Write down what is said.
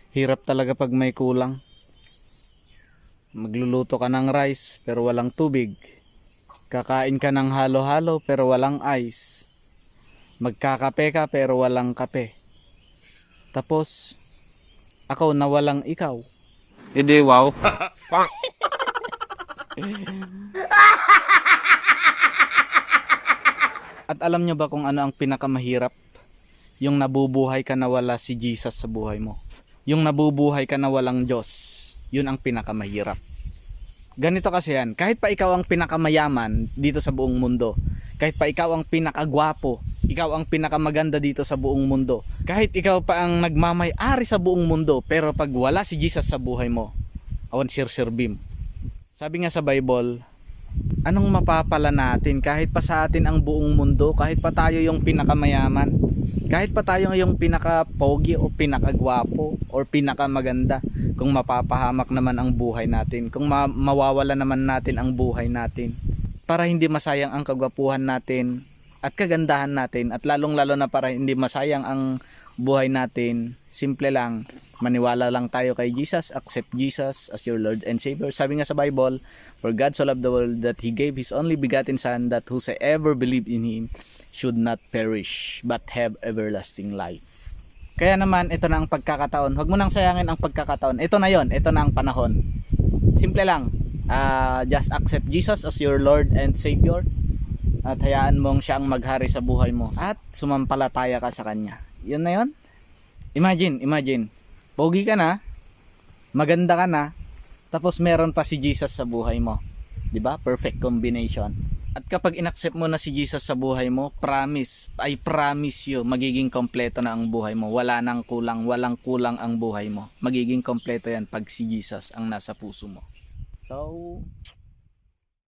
Hirap talaga pag may kulang. Magluluto ka ng rice pero walang tubig. Kakain ka ng halo-halo pero walang ice. Magkakape ka pero walang kape. Tapos, ako na walang ikaw. Hindi, wow. At alam nyo ba kung ano ang pinakamahirap? Yung nabubuhay ka na wala si Jesus sa buhay mo. Yung nabubuhay ka na walang Diyos. Yun ang pinakamahirap. Ganito kasi yan, kahit pa ikaw ang pinakamayaman dito sa buong mundo, kahit pa ikaw ang pinakagwapo, ikaw ang pinakamaganda dito sa buong mundo, kahit ikaw pa ang nagmamay-ari sa buong mundo, pero pag wala si Jesus sa buhay mo, awan sirbim. Sabi nga sa Bible, anong mapapala natin kahit pa sa atin ang buong mundo, kahit pa tayo yung pinakamayaman, kahit pa tayo yung pinakapogi o pinakagwapo or pinakamaganda, kung mapapahamak naman ang buhay natin, kung mawawala naman natin ang buhay natin, para hindi masayang ang kagwapuhan natin at kagandahan natin, at lalong lalo na para hindi masayang ang buhay natin, simple lang, maniwala lang tayo kay Jesus, accept Jesus as your Lord and Savior. Sabi nga sa Bible, for God so loved the world that He gave His only begotten Son, that whosoever believe in Him should not perish but have everlasting life. Kaya naman, ito na ang pagkakataon. Huwag mo nang sayangin ang pagkakataon. Ito na yon, ito na ang panahon. Simple lang, just accept Jesus as your Lord and Savior, at hayaan mong siya ang maghari sa buhay mo, at sumampalataya ka sa Kanya. Yun na yon. Imagine, pogi ka na, maganda ka na, tapos meron pa si Jesus sa buhay mo. 'Di ba? Perfect combination. At kapag inaccept mo na si Jesus sa buhay mo, I promise you, magiging kompleto na ang buhay mo. Wala nang kulang, walang kulang ang buhay mo. Magiging kompleto yan pag si Jesus ang nasa puso mo. So,